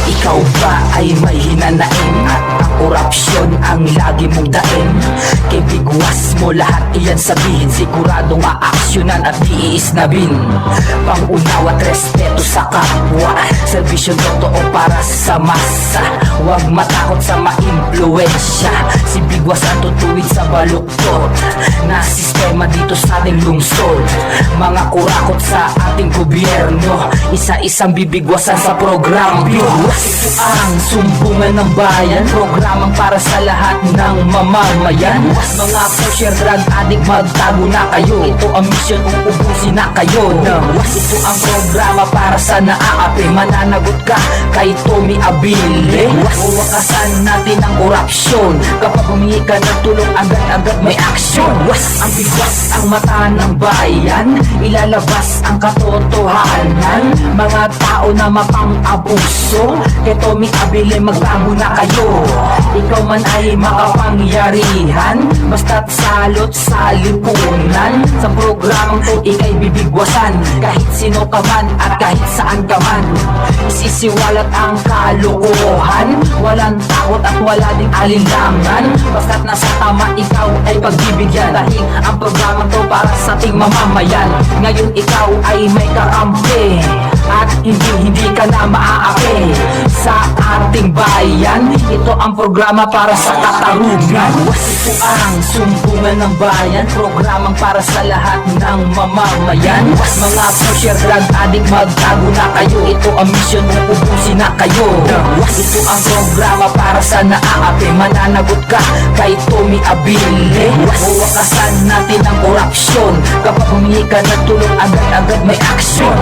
Ikaw ba ay may hinanain at ang korupsyon ang lagi mong daing? Kay bigwas mo lahat iyan sabihin, siguradong aaksyonan at diisnabin. Pangunawa at respeto sa kapwa, serbisyong totoo para sa masa. Huwag matakot sa maimpluwensya, si bigwas ang tutuwid sa baluktot na sistema dito sa ating lungsod. Mga kurakot sa ating gobyerno, isa-isang bibigwasan sa programa. Bigwas, ito ang sumbungan ng bayan, programang para sa lahat ng mamamayan. Mga pusher, drug addict, magtago na kayo. Ito ang mission, uubusin na kayo. Ito ang programa para sa naaapi, mananagot ka kay Tommy Abile. Uwakasan natin ang korupsyon, kapag humingi ka ng tulong agad-agad may aksyon. Ang bigwas ang mata ng bayan, ilalabas ang katotohanan. Mga tao na mapang-abuso, kay Tommy Abile magtago na kayo. Ikaw man ay makapangyarihan, basta't salot sa lipunan. Sa programang to ika'y bibigwasan, kahit sino ka man at kahit saan ka man. Isisiwalat ang kalokohan, walang takot at wala ding alinlangan. Basta't nasa tama ikaw ay pagbibigyan, dahil ang programang to para sa ating mamamayan. Ngayon ikaw ay may kakampi at hindi ka na maaapi sa ating bayan. Ito ang programa para sa katarungan. Ito ang sumbungan ng bayan, programang para sa lahat ng mamamayan. Mga pusher, drug addict, magtago na kayo. Ito ang mission, uubusin na kayo. Ito ang programa para sa naaapi, mananagot ka kay Tommy Abile. Uwakasan natin ang korupsyon, kapag humingi ka ng tulong agad-agad may aksyon.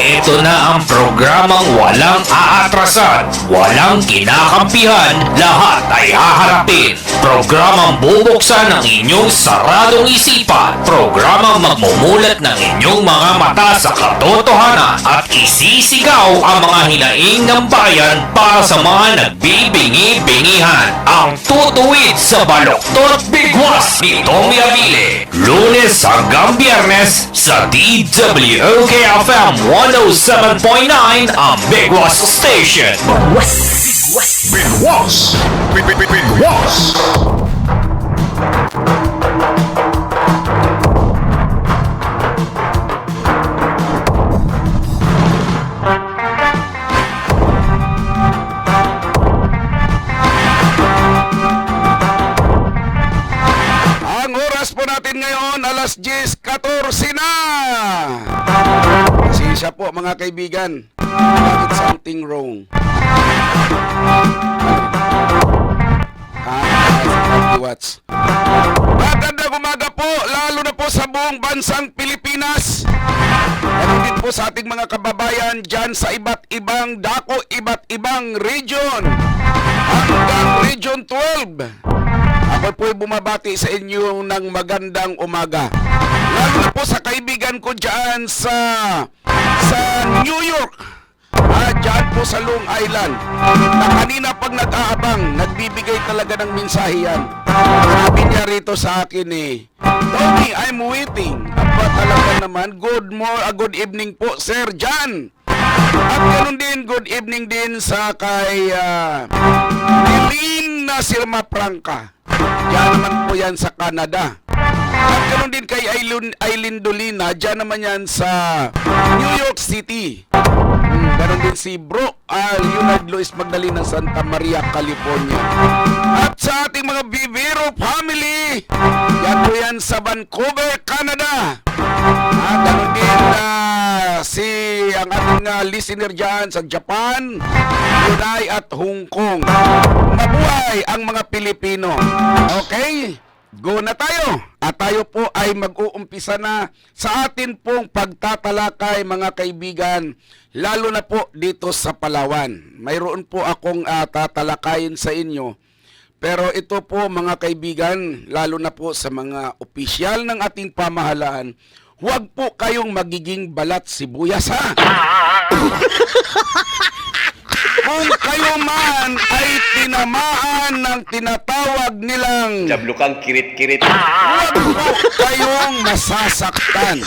Ito na ang programang walang aatrasan, walang kinakampihan, lahat ay haharapin. Programang bubuksan ng inyong saradong isipan. Programang magmumulat ng inyong mga mata sa katotohanan at isisigaw ang mga hinaing ng bayan para sa mga nagbibingi-bingihan. Ang tutuwid sa baluktot bigwas ni Tommy Abile. Lunes hanggang Biyernes sa DWOKFM 107.9 ang Bigwas Station. Bigwas! Bigwas! Ang oras po natin ngayon, alas 10:14 na! Pasensya po mga kaibigan, bakit something wrong? Watch. Magandang umaga po, lalo na po sa buong bansang Pilipinas. Ganun din po sa ating mga kababayan dyan sa iba't ibang dako, iba't ibang region. Hanggang Region 12. Ako po'y bumabati sa inyo ng magandang umaga. Lalo na po sa kaibigan ko dyan sa New York. Dyan po sa Long Island, na kanina pag nag-aabang, nagbibigay talaga ng mensahe yan. Sabi niya rito sa akin Tommy, I'm waiting. Aba talaga naman, good evening po, Sir John. At ganoon din, good evening din sa kay Eileen na Sirma Franca. Diyan naman po yan sa Canada. At ganoon din kay Eileen Dolina, diyan naman yan sa New York City. Ganon din si Bro Leonard Luis Magdalena ng Santa Maria, California. At sa ating mga Vivero family, yan po yan sa Vancouver, Canada. Ganon din si ang ating listener dyan sa Japan, Brunei at Hong Kong. Mabuhay ang mga Pilipino. Okay? Go na tayo! At tayo po ay mag-uumpisa na sa atin pong pagtatalakay mga kaibigan, lalo na po dito sa Palawan. Mayroon po akong tatalakayin sa inyo. Pero ito po mga kaibigan, lalo na po sa mga opisyal ng ating pamahalaan, huwag po kayong magiging balat sibuyas ha! Kung kayo man ay tinamaan ng tinatawag nilang Jablo kang kirit-kirit. huwag po kayong masasaktan.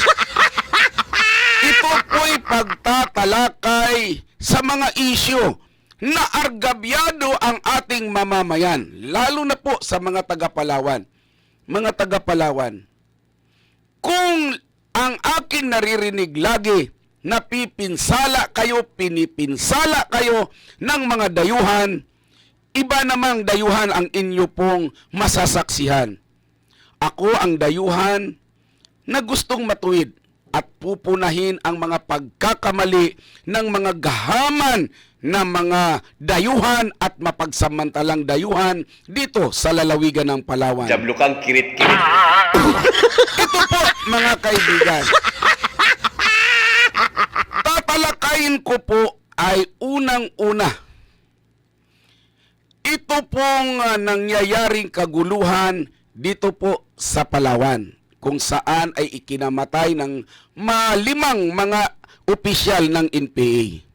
Ito po'y pagtatalakay sa mga isyu na argabyado ang ating mamamayan, lalo na po sa mga taga-Palawan. Mga taga-Palawan, kung ang aking naririnig lagi, napipinsala kayo, pinipinsala kayo ng mga dayuhan, iba namang dayuhan ang inyo pong masasaksihan. Ako ang dayuhan na gustong matuwid at pupunahin ang mga pagkakamali ng mga gahaman na mga dayuhan at mapagsamantalang dayuhan dito sa lalawigan ng Palawan. Jablo kang kirit-kirit. Ito po, mga kaibigan. Tatalakayin ko po ay unang-una. Ito pong nangyayaring kaguluhan dito po sa Palawan, kung saan ay ikinamatay ng malimang mga opisyal ng NPA.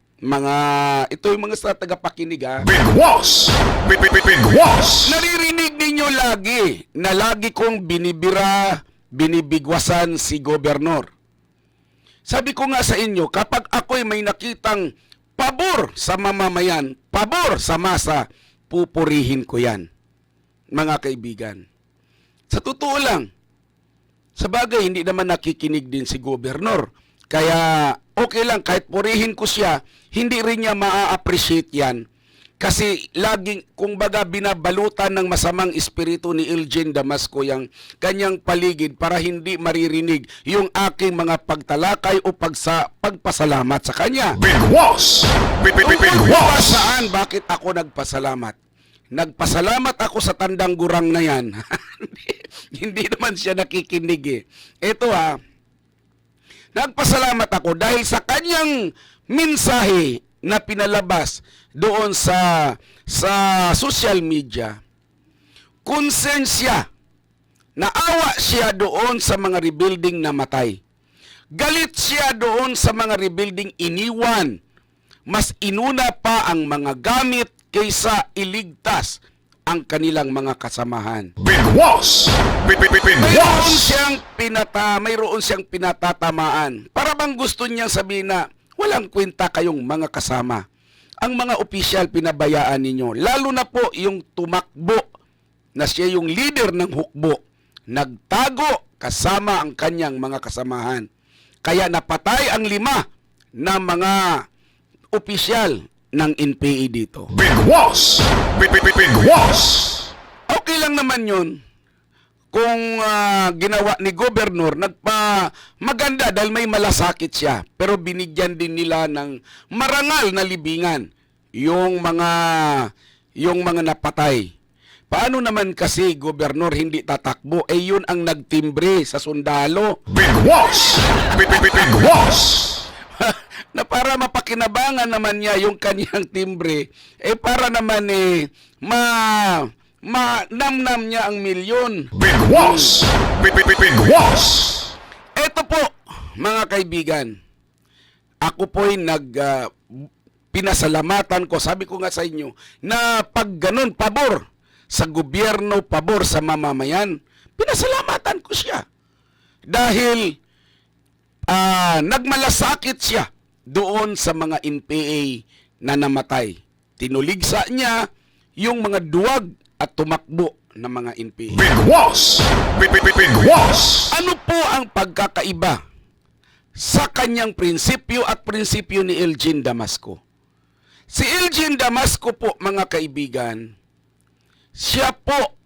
Ito yung mga sa tagapakinig, ha? Big Boss! Big Boss! Naririnig ninyo lagi na lagi kong binibigwasan si gobernador. Sabi ko nga sa inyo, kapag ako'y may nakitang pabor sa mamamayan, pabor sa masa, pupurihin ko yan, mga kaibigan. Sa totoo lang, sa bagay, hindi naman nakikinig din si gobernador. Kaya okay lang, kahit purihin ko siya, hindi rin niya maa-appreciate yan. Kasi laging, kung baga, binabalutan ng masamang espiritu ni Elgin Damasco yung kanyang paligid para hindi maririnig yung aking mga pagtalakay o pagpasalamat sa kanya. Big Boss! Big Tungkol ba Boss! saan, bakit ako nagpasalamat? Nagpasalamat ako sa tandang gurang na yan. Hindi naman siya nakikinig eh. Ito nagpasalamat ako dahil sa kanyang mensahe na pinalabas doon sa social media. Concern siya, naawa siya doon sa mga rebuilding na matay. Galit siya doon sa mga rebuilding iniwan. Mas inuna pa ang mga gamit kaysa iligtas ang kanilang mga kasamahan. Big Boss! Big Boss! Mayroon siyang pinatatamaan. Para bang gusto niyang sabihin na walang kwenta kayong mga kasama. Ang mga opisyal pinabayaan ninyo, lalo na po yung tumakbo na siya yung leader ng hukbo, nagtago kasama ang kanyang mga kasamahan. Kaya napatay ang 5 na mga opisyal ng NPA dito. Big Boss! Big Boss! Okay lang naman yun kung ginawa ni gobernador, maganda dahil may malasakit siya. Pero binigyan din nila ng marangal na libingan yung mga napatay. Paano naman kasi gobernador hindi tatakbo? Yun ang nagtimbre sa sundalo. Big Boss! Big Boss! Na para mapakinabangan naman niya yung kanyang timbre, para naman manamnam niya ang milyon. Big Boss! Big Boss! Ito po, mga kaibigan, ako po'y pinasalamatan ko, sabi ko nga sa inyo, na pag ganun, pabor sa gobyerno, pabor sa mamamayan, pinasalamatan ko siya. Dahil nagmalasakit siya doon sa mga NPA na namatay. Tinuligsa niya yung mga duwag at tumakbo ng mga NPA. Big Boss! Big Boss! Ano po ang pagkakaiba sa kanyang prinsipyo at prinsipyo ni Elgin Damasco? Si Elgin Damasco po, mga kaibigan, siya po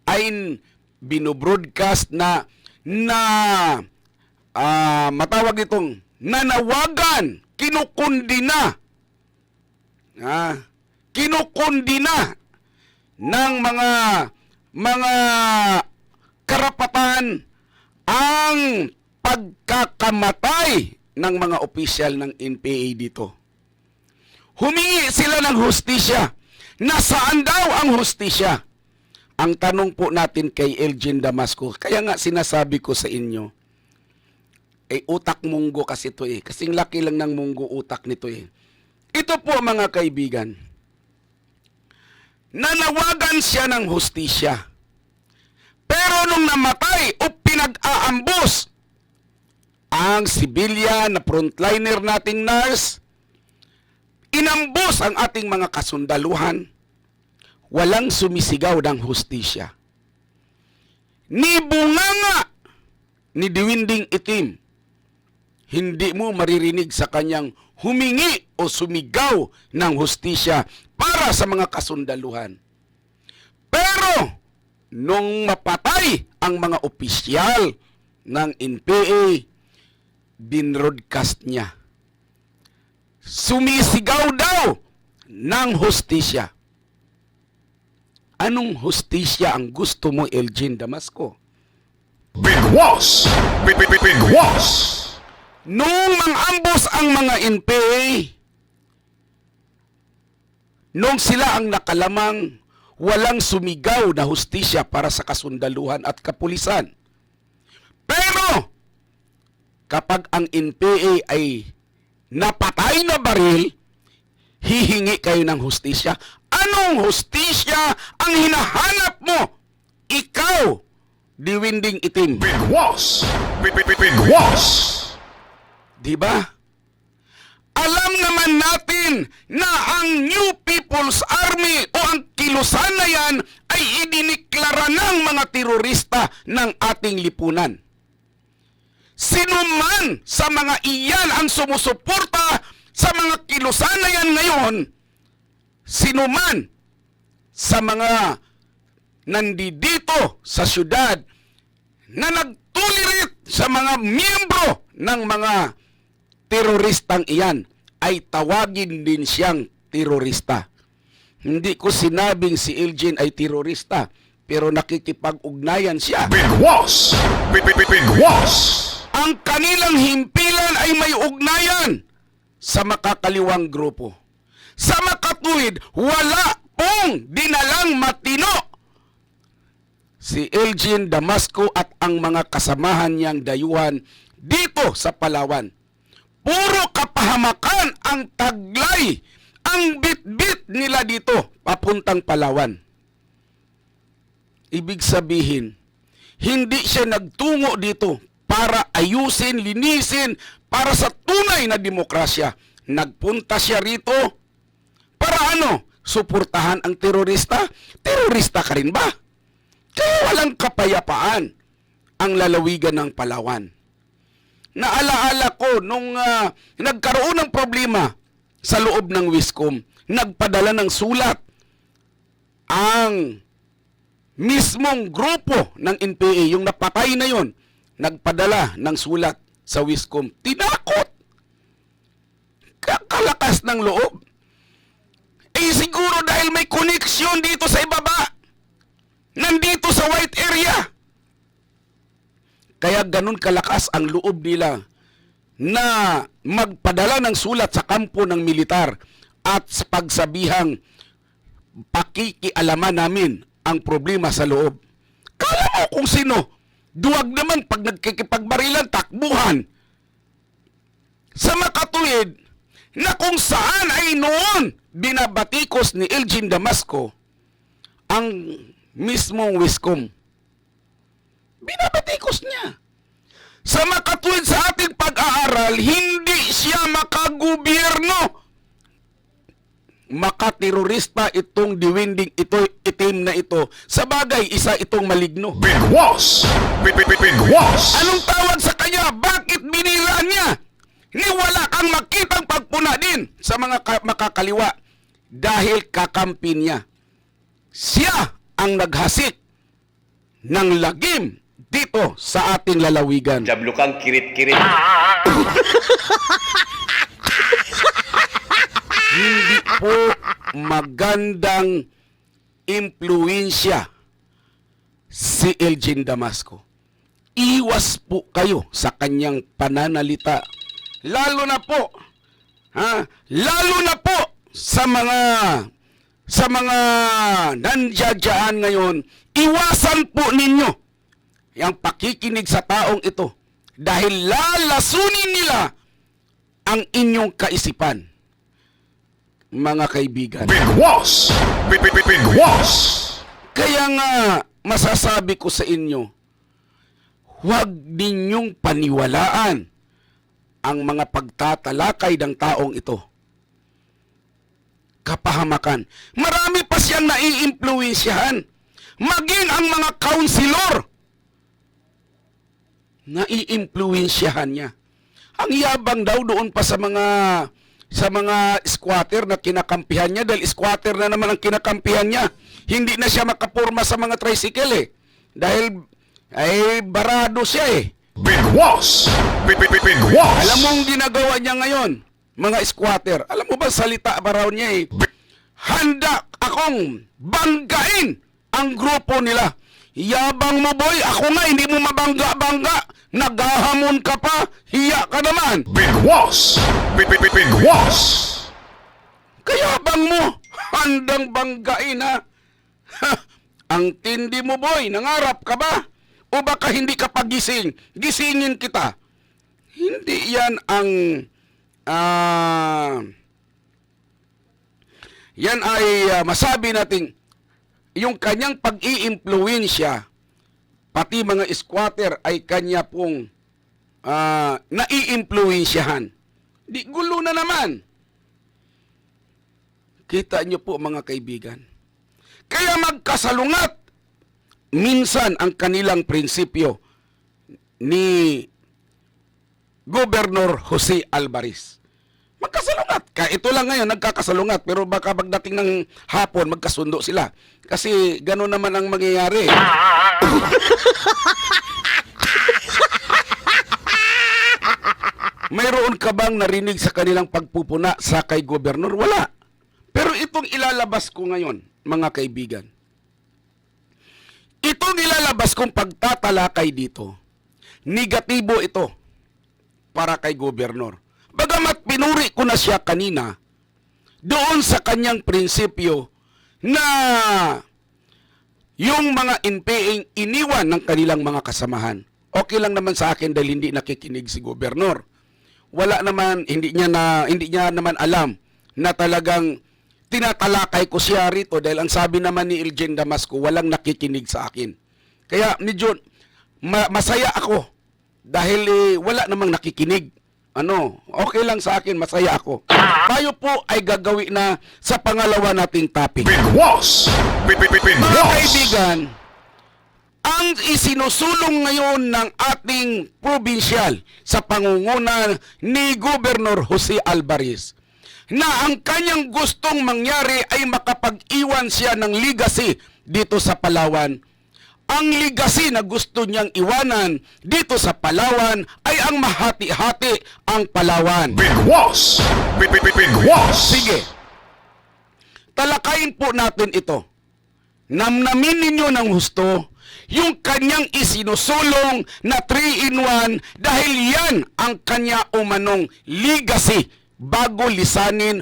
ay binobroadcast na matawag itong nanawagan, kinukundina ng mga karapatan ang pagkakamatay ng mga opisyal ng NPA dito. Humingi sila ng hustisya. Nasaan daw ang hustisya? Ang tanong po natin kay Elgin Damasco, kaya nga sinasabi ko sa inyo, utak munggo kasi ito Kasing laki lang ng munggo utak nito Ito po mga kaibigan, nanawagan siya ng hustisya. Pero nung namatay o pinag-aambos ang sibilyan na frontliner nating nurse, inambos ang ating mga kasundaluhan, walang sumisigaw ng hustisya. Ni bunganga ni Diwinding Itim, hindi mo maririnig sa kanyang humingi o sumigaw ng hustisya para sa mga kasundaluhan. Pero, nung mapatay ang mga opisyal ng NPA, binroadcast niya. Sumisigaw daw ng hustisya. Anong hustisya ang gusto mo, Elgin Damasco? Bigwas! Bigwas! Nung mangambos ang mga NPA, nung sila ang nakalamang, walang sumigaw na hustisya para sa kasundaluhan at kapulisan. Pero, kapag ang NPA ay napatay na baril, hihingi kayo ng hustisya. Anong hustisya ang hinahanap mo? Ikaw, Diwinding Itim. Bigwas! Bigwas! Diba? Alam naman natin na ang New People's Army o ang kilusan na yan ay idiniklara ng mga terorista ng ating lipunan. Sino man sa mga iyan ang sumusuporta sa mga kilusan na yan ngayon, sino man sa mga nandito sa syudad na nagtulirit sa mga miyembro ng mga teroristang iyan, ay tawagin din siyang terorista. Hindi ko sinabing si Elgin ay terorista, pero nakikipag-ugnayan siya. Bigwas! Bigwas! Ang kanilang himpilan ay may ugnayan sa makakaliwang grupo. Sa makatuwid, wala pong dinalang matino si Elgin Damasco at ang mga kasamahan niyang dayuhan dito sa Palawan. Puro kapahamakan ang taglay, ang bit-bit nila dito papuntang Palawan. Ibig sabihin, hindi siya nagtungo dito para ayusin, linisin, para sa tunay na demokrasya. Nagpunta siya rito para ano? Suportahan ang terorista? Terorista ka rin ba? Kaya walang kapayapaan ang lalawigan ng Palawan. Naalaala ko nung nagkaroon ng problema sa loob ng Wiscom, nagpadala ng sulat ang mismong grupo ng NPA, yung napatay na yon, nagpadala ng sulat sa Wiscom. Tinakot. Kakalakas ng loob. Eh siguro dahil may koneksyon dito sa ibaba, nandito sa white area. Kaya ganun kalakas ang loob nila na magpadala ng sulat sa kampo ng militar at sa pagsabihang pakikialaman namin ang problema sa loob. Kala mo kung sino? Duwag naman pag nagkikipagbarilan, takbuhan. Sa makatuwid na kung saan ay noon binabatikos ni Elgin Damasco ang mismong Wiscom. Binabatikos niya. Sa makatuwid sa ating pag-aaral, hindi siya makagobyerno. Makaterorista itong Diwinding Itim na ito. Sa bagay, isa itong maligno. Bigwas! Bigwas! Anong tawag sa kanya? Bakit binira niya? Ni wala kang makitang pagpuna din sa mga makakaliwa dahil kakampi niya. Siya ang naghasik ng lagim dito sa ating lalawigan. Jablo kang kirit-kirit. Hindi po magandang impluensya si Elgin Damasco. Iwas po kayo sa kanyang pananalita. Lalo na po, lalo na po sa mga nandiyadyaan ngayon, iwasan po ninyo yung pakikinig sa taong ito dahil lalasunin nila ang inyong kaisipan. mga kaibigan. Bigwas! Bigwas! Kaya nga, masasabi ko sa inyo, huwag ninyong paniwalaan ang mga pagtatalakay ng taong ito. Kapahamakan. Marami pa siyang naiimpluwensyahan. Maging ang mga kaunsilor, naiimpluwensyahan niya. Ang yabang daw doon pa sa mga squatter na kinakampihan niya, dahil squatter na naman ang kinakampihan niya. Hindi na siya makapurma sa mga tricycle dahil ay barado siya Bigwas! Bigwas! Alam mo ang ginagawa niya ngayon, mga squatter. Alam mo ba salita ba raw niya handa akong banggain ang grupo nila. Yabang mo boy, ako nga hindi mo mabangga-bangga. Naghahamon ka pa, hiya ka naman. Bigwas! Bigwas! Kayabang mo, handang banggain ha. Ang tindi mo boy, nangarap ka ba? O baka hindi ka pagising? Gisingin kita. Hindi yan ang yan ay masabi nating yung kanyang pag-iimpluwensya, pati mga squatter ay kanya pong naiimpluwensyahan. Di gulo na naman. Kita niyo po mga kaibigan. Kaya magkasalungat minsan ang kanilang prinsipyo ni Gobernador Jose Alvarez. Magkasalungat. Kaya ito lang ngayon, nagkakasalungat. Pero baka pagdating ng hapon, magkasundo sila. Kasi gano'n naman ang mangyayari. Mayroon ka bang narinig sa kanilang pagpupuna sa kay Gobernador? Wala. Pero itong ilalabas ko ngayon, mga kaibigan. Itong ilalabas kong pagtatalakay dito, negatibo ito para kay Gobernador. Bagamat pinuri ko na siya kanina, doon sa kanyang prinsipyo na yung mga NPA iniwan ng kanilang mga kasamahan. Okay lang naman sa akin dahil hindi nakikinig si Gobernador. Wala naman, hindi niya naman alam na talagang tinatalakay ko siya rito dahil ang sabi naman ni Elgin Damasco, walang nakikinig sa akin. Kaya medyo masaya ako dahil wala namang nakikinig. Okay lang sa akin, masaya ako. Tayo po ay gagawin na sa pangalawa nating topic. Bigwas! Mga Bigwas! kaibigan, ang isinusulong ngayon ng ating probinsyal sa pangunguna ni Gobernador Jose Alvarez na ang kanyang gustong mangyari ay makapag-iwan siya ng legacy dito sa Palawan. Ang legacy na gusto niyang iwanan dito sa Palawan ay ang mahati-hati ang Palawan. Bigwas! Bigwas! Sige, talakayin po natin ito. Namnamin ninyo ng husto yung kanyang isinusulong na 3-in-1 dahil yan ang kanya umanong legacy bago lisanin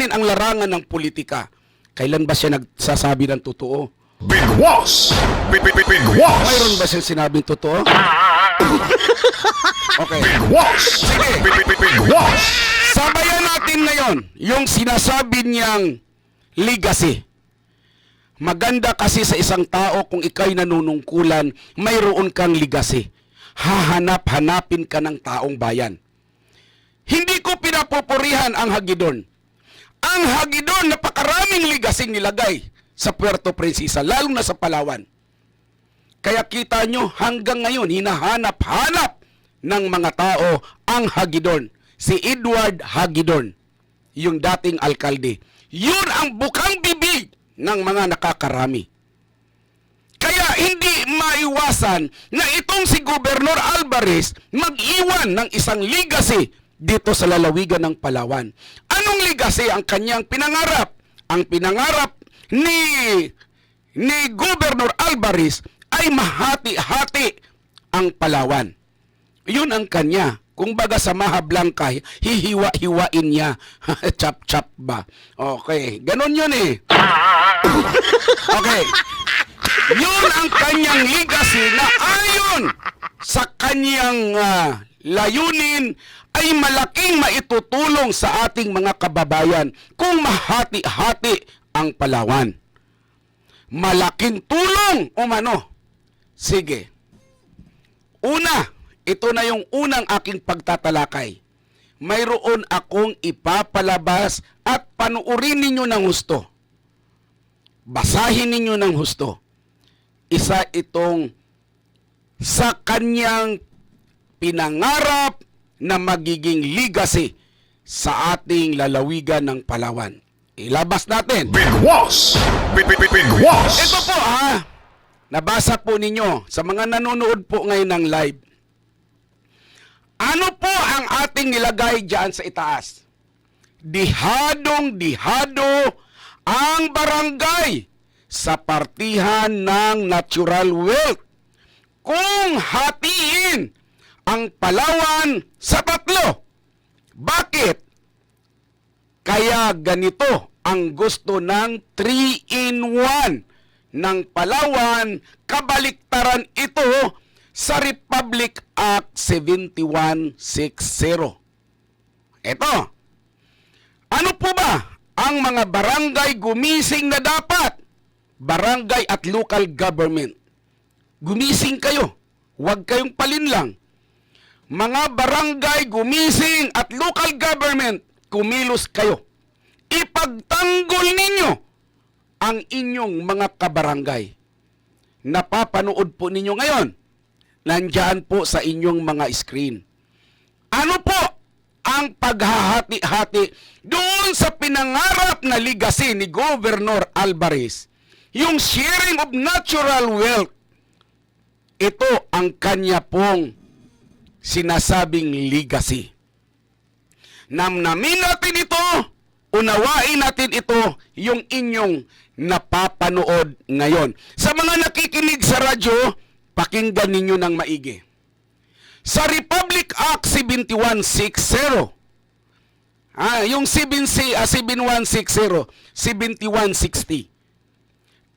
ang larangan ng politika. Kailan ba siya nagsasabi ng totoo? Bigwas! Bigwas! Mayroon ba siyang sinabing totoo? Okay. Bigwas! Sige. Bigwas! Sabayan natin ngayon yung sinasabi niyang legacy. Maganda kasi sa isang tao kung ikay nanunungkulan, mayroon kang legacy. Hahanap-hanapin ka ng taong bayan. Hindi ko pinapupurihan ang Hagidon. Ang Hagidon, napakaraming legacy nilagay sa Puerto Princesa, lalo na sa Palawan. Kaya kita nyo, hanggang ngayon, hinahanap-hanap ng mga tao ang Hagidon. Si Edward Hagidon, yung dating alkalde. Yun ang bukang bibig ng mga nakakarami. Kaya hindi maiwasan na itong si Gobernador Alvarez mag-iwan ng isang legacy dito sa lalawigan ng Palawan. Anong legacy ang kanyang pinangarap? Ang pinangarap ni Gobernador Alvarez ay mahati-hati ang Palawan. Yun ang kanya. Kung baga sa Maha Blanca, hihiwa-hiwain niya. Chap-chap ba? Okay. Ganon yun Okay. Yun ang kanyang legacy na ayon sa kanyang layunin ay malaking maitutulong sa ating mga kababayan kung mahati-hati ang Palawan. Malaking tulong umano. Sige. Una, ito na yung unang aking pagtatalakay. Mayroon akong ipapalabas at panuurin ninyo ng husto. Basahin ninyo ng husto. Isa itong sa kanyang pinangarap na magiging legacy sa ating lalawigan ng Palawan. Ilabas natin. Bigwas! Bigwas! Ito po nabasa po ninyo sa mga nanonood po ngayon ng live. Ano po ang ating nilagay dyan sa itaas? Dihadong-dihado ang barangay sa partihan ng natural wealth. Kung hatiin ang Palawan sa 3. Bakit? Kaya ganito ang gusto ng 3-in-1 ng Palawan, kabaliktaran ito sa Republic Act 7160. Ito. Ano po ba ang mga barangay gumising na dapat? Barangay at local government. Gumising kayo. Huwag kayong palinlang. Mga barangay gumising at local government, kumilos kayo. Ipagtanggol ninyo ang inyong mga kabarangay. Napapanood po ninyo ngayon. Nandyan po sa inyong mga screen. Ano po ang paghahati-hati doon sa pinangarap na legacy ni Governor Alvarez? Yung sharing of natural wealth. Ito ang kanya pong sinasabing legacy. Namnamin natin ito, unawain natin ito, yung inyong napapanood ngayon. Sa mga nakikinig sa radyo, pakinggan ninyo ng maigi. Sa Republic Act 7160, yung 7160, 7160,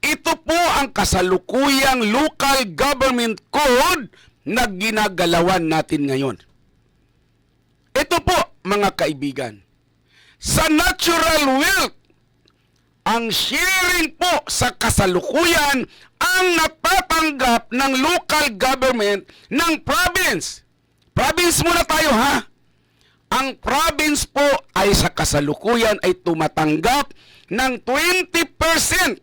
ito po ang kasalukuyang local government code na ginagalawan natin ngayon. Ito po, mga kaibigan, sa natural wealth, ang sharing po sa kasalukuyan ang natatanggap ng local government ng province. Province muna tayo Ang province po ay sa kasalukuyan ay tumatanggap ng 20%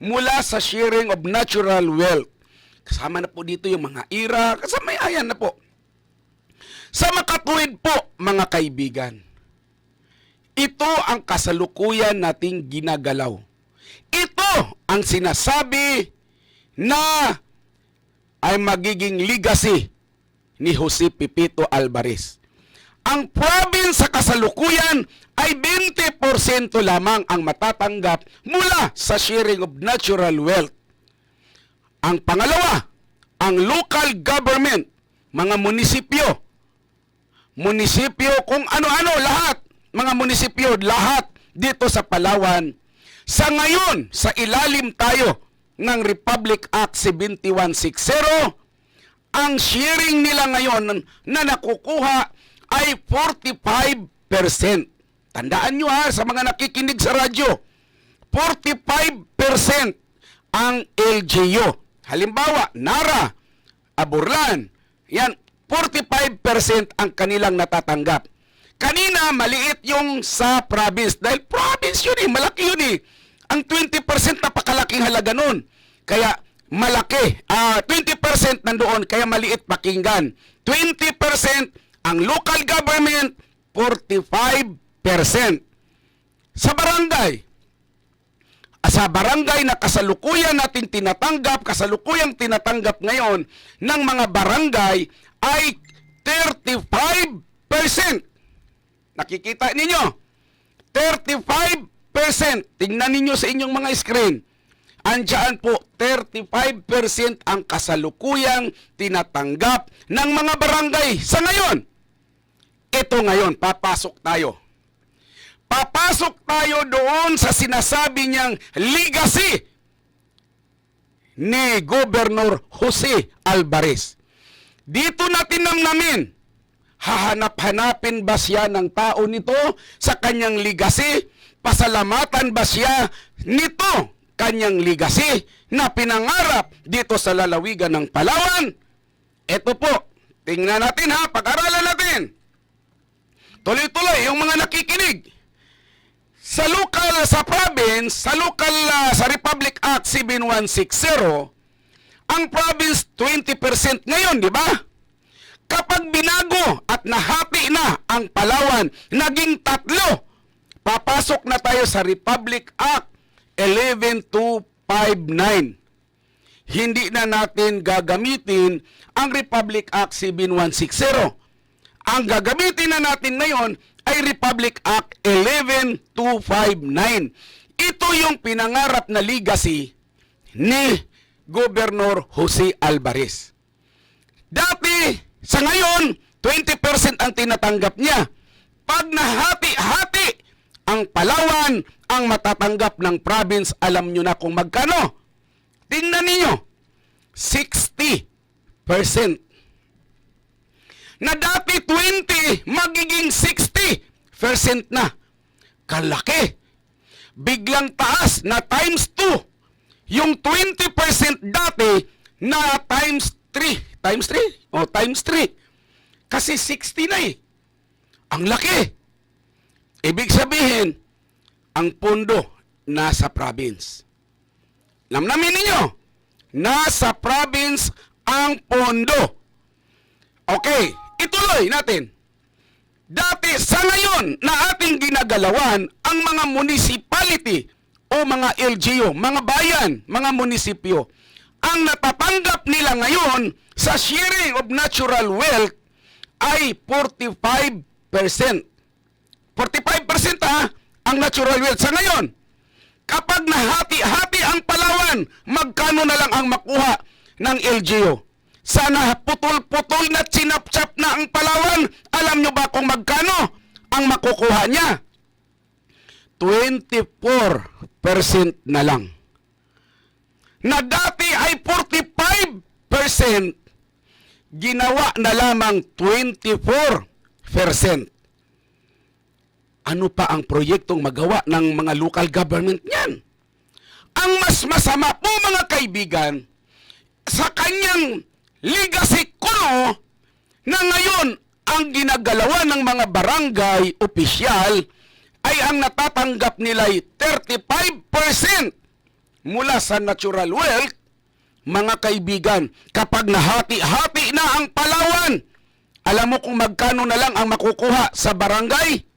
mula sa sharing of natural wealth. Kasama na po dito yung mga IRA, kasama ayan na po. Sa makatuwid po, mga kaibigan, ito ang kasalukuyan nating ginagalaw. Ito ang sinasabi na ay magiging legacy ni Jose Pipito Alvarez. Ang province sa kasalukuyan ay 20% lamang ang matatanggap mula sa sharing of natural wealth. Ang pangalawa, ang local government, mga munisipyo. Munisipyo kung ano-ano, lahat. Mga munisipyo, lahat dito sa Palawan. Sa ngayon, sa ilalim tayo ng Republic Act 7160, ang sharing nila ngayon na nakukuha ay 45%. Tandaan nyo sa mga nakikinig sa radyo, 45% ang LGU. Halimbawa, Nara, Aburlan, yan, 45% ang kanilang natatanggap. Kanina, maliit yung sa province. Dahil province yun malaki yun Ang 20% napakalaking halaga nun. Kaya malaki. 20% nandoon, kaya maliit pakinggan. 20% ang local government, 45%. Sa barangay, na kasalukuyang natin kasalukuyang tinatanggap ngayon ng mga barangay ay 35%. Nakikita ninyo? 35%. Tingnan ninyo sa inyong mga screen. Andiyan po, 35% ang kasalukuyang tinatanggap ng mga barangay sa ngayon. Ito ngayon, papasok tayo. Papasok tayo doon sa sinasabi niyang legacy ni Governor Jose Alvarez. Dito natin namnamin Hahanap-hanapin ba siya ng tao nito sa kanyang legacy? Pasalamatan ba siya nito, kanyang legacy, na pinangarap dito sa lalawigan ng Palawan? Ito po, tingnan natin ha, pag-aralan natin. Tuloy-tuloy yung mga nakikinig. Sa province, sa Republic Act 7160, ang province 20% ngayon, di ba? Kapag binago at nahati na ang Palawan, naging 3, papasok na tayo sa Republic Act 11259. Hindi na natin gagamitin ang Republic Act 7160. Ang gagamitin na natin ngayon ay Republic Act 11259. Ito yung pinangarap na legacy ni Governor Jose Alvarez. Dati, sa ngayon, 20% ang tinatanggap niya. Pag nahati-hati ang Palawan, ang matatanggap ng province, alam nyo na kung magkano. Tingnan ninyo, 60%. Na dati 20, magiging 60% na. Kalaki. Biglang taas na times 2. Yung 20% dati na times 3. Times 3? O, times 3. Kasi 60 na eh. Ang laki. Ibig sabihin, ang pondo nasa province. Namnamin ninyo, nasa province ang pondo. Okay, ituloy natin. Dati, sa ngayon na ating ginagalawan, ang mga municipality o mga LGU, mga bayan, mga munisipyo, ang natatanggap nila ngayon sa sharing of natural wealth ay 45%. 45% ang natural wealth sa ngayon. Kapag nahati-hati ang Palawan, magkano na lang ang makuha ng LGU? Sana putol-putol na chinap-chap na ang Palawan. Alam nyo ba kung magkano ang makukuha niya? 24% na lang. Na dati ay 45%, ginawa na lamang 24%. Ano pa ang proyektong magawa ng mga local government niyan? Ang mas masama po mga kaibigan, sa kanyang legacy kuno na ngayon ang ginagalawan ng mga barangay opisyal ay ang natatanggap nila ay 35% mula sa natural wealth. Mga kaibigan, kapag nahati-hati na ang Palawan, alam mo kung magkano na lang ang makukuha sa barangay?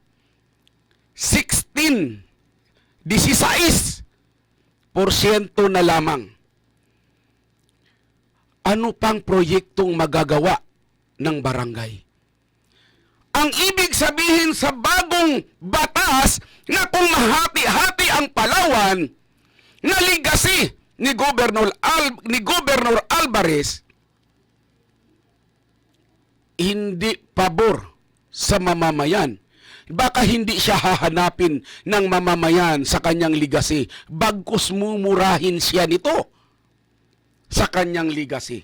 16% na lamang. Ano pang proyektong magagawa ng barangay? Ang ibig sabihin sa bagong batas na kung mahati-hati ang Palawan na legacy ni Governor Alvarez, hindi pabor sa mamamayan. Baka hindi siya hahanapin ng mamamayan sa kanyang legacy. Bagkus mumurahin siya nito sa kanyang legacy.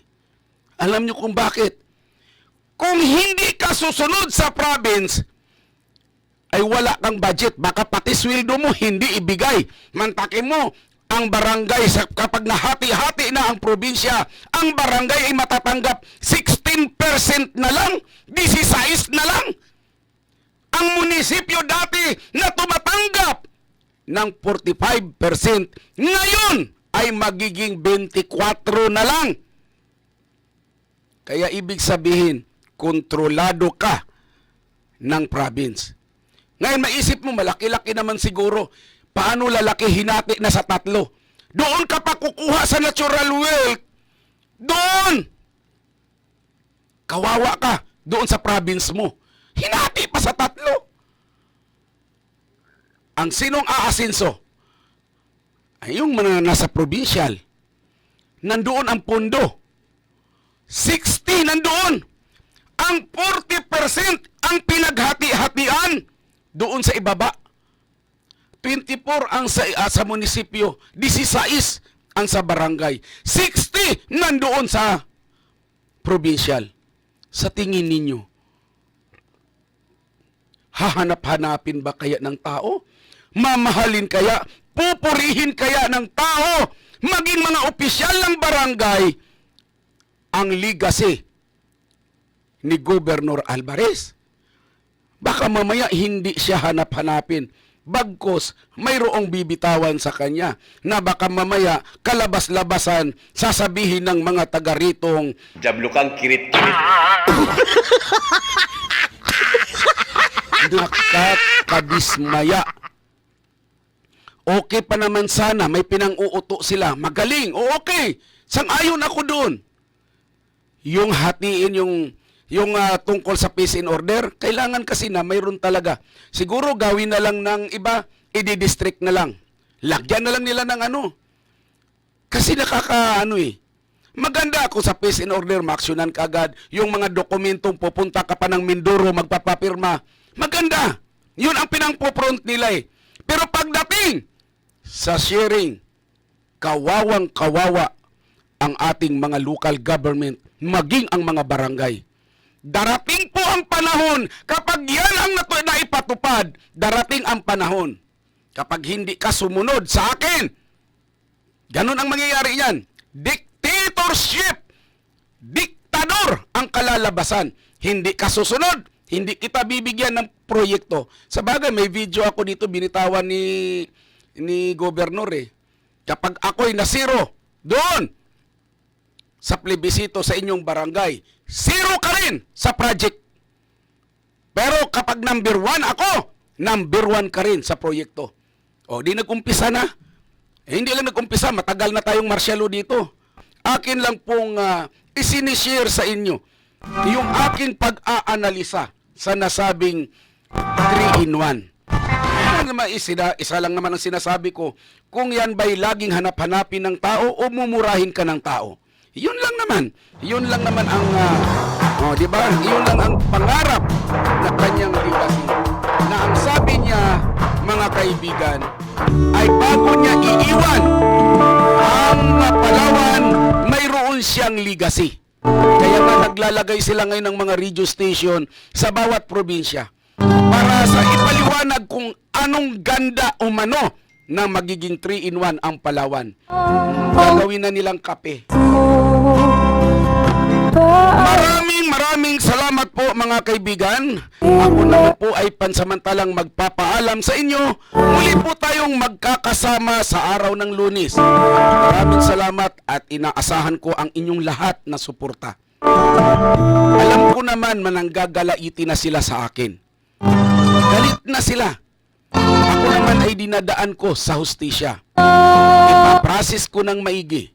Alam niyo kung bakit? Kung hindi ka susunod sa province, ay wala kang budget. Baka pati sweldo mo hindi ibigay. Mantakin mo, ang barangay, kapag nahati-hati na ang probinsya, ang barangay ay matatanggap 16% na lang, 16 na lang. Ang munisipyo dati na tumatanggap ng 45%, ngayon ay magiging 24 na lang. Kaya ibig sabihin, kontrolado ka ng province. Ngayon maisip mo, malaki-laki naman siguro. Paano lalaki hinati na sa 3? Doon ka pa kukuha sa natural wealth. Doon! Kawawa ka doon sa province mo. Hinati pa sa 3. Ang sinong aasinso ay yung mga nasa provincial. Nandoon ang pondo. 60 nandoon. Ang 40% ang pinaghati-hatian doon sa ibaba. 24 ang sa munisipyo, 16 ang sa barangay, 60 nandoon sa provincial. Sa tingin ninyo, Hahanap-hanapin ba kaya ng tao? Mamahalin kaya? Pupurihin kaya ng tao? Maging mga opisyal ng barangay ang legacy ni Gobernador Alvarez. Baka mamaya hindi siya hanap-hanapin. Bagkos, mayroong bibitawan sa kanya na baka mamaya kalabas-labasan sasabihin ng mga taga ritong Jablo kang kirit-kirit. nakakadismaya. Okay pa naman sana, may pinang-uuto sila. Magaling, o okay. Sang-ayon ako doon. Yung hatiin yung tungkol sa peace and order, kailangan kasi na mayroon talaga. Siguro gawin na lang ng iba, i-district na lang. Lagyan na lang nila ng ano. Kasi maganda ako sa peace and order, maaksyonan ka agad. Yung mga dokumentong pupunta ka pa ng Mindoro, magpapapirma. Maganda. Yun ang pinang-front nila eh. Pero pagdating sa sharing, kawawang-kawawa ang ating mga local government, maging ang mga barangay. Darating po ang panahon, kapag yan ang naipatupad, darating ang panahon, kapag hindi ka sumunod sa akin, ganun ang mangyayari yan. Dictatorship, diktador ang kalalabasan. Hindi ka susunod, hindi kita bibigyan ng proyekto. Sa bagay, may video ako dito, binitawan ni Gobernador eh. Kapag ako'y nasiro, doon, sa plebisito sa inyong barangay, zero ka rin sa project. Pero kapag number 1 ako, number 1 ka rin sa proyekto. O, di nag-umpisa na. Hindi lang nag-umpisa, matagal na tayong marsyalo dito. Akin lang pong isinishare sa inyo yung aking pag-aanalisa sa nasabing 3-in-1. Isa lang naman ang sinasabi ko, kung yan ba'y laging hanap-hanapin ng tao o mumurahin ka ng tao. Yun lang naman. Yun lang naman ang, di ba? Yun lang ang pangarap na kanyang legacy. Na ang sabi niya, mga kaibigan, ay bago niya iiwan ang Palawan, mayroon siyang legacy. Kaya nga naglalagay sila ngayon ng mga radio station sa bawat probinsya para sa ipaliwanag kung anong ganda umano na magiging 3-in-1 ang Palawan. Gagawin na nilang kape. Maraming salamat po mga kaibigan. Ako naman po ay pansamantalang magpapaalam sa inyo. Muli po tayong magkakasama sa araw ng Lunes. Maraming salamat at inaasahan ko ang inyong lahat na suporta. Alam ko naman mananggagalaiti na sila sa akin. Galit na sila. Ako naman ay dinadaan ko sa hustisya. Ipaprocess ko ng maigi.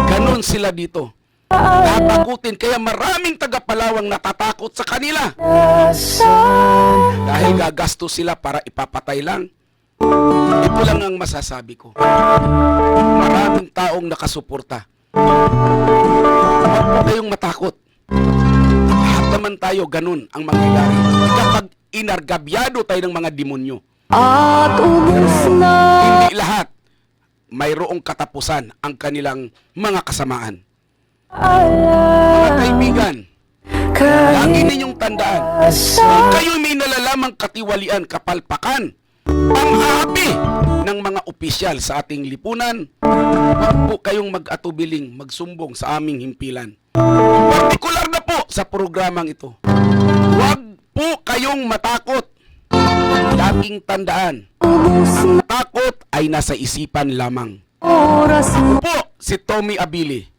Ganon sila dito. Tatakutin, kaya maraming taga-Palawang natatakot sa kanila. Dahil gagastos sila para ipapatay lang. Ito lang ang masasabi ko. Maraming taong nakasuporta. Huwag po kayong matakot. Lahat naman tayo, ganun ang mangyayari. Kapag inargabyado tayo ng mga demonyo. At ubos na. Hindi lahat mayroong katapusan ang kanilang mga kasamaan. Mga kaibigan, lagi ninyong tandaan, kung kayo may nalalamang katiwalian, kapalpakan, pang-aapi ng mga opisyal sa ating lipunan, huwag po kayong mag-atubiling magsumbong sa aming himpilan. Partikular na po sa programang ito. Huwag po kayong matakot. Laging tandaan, ang takot ay nasa isipan lamang. Po, si Tommy Abilie,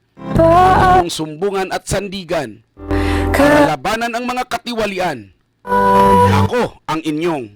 yung sumbungan at sandigan, para labanan ang mga katiwalian. Ako ang inyong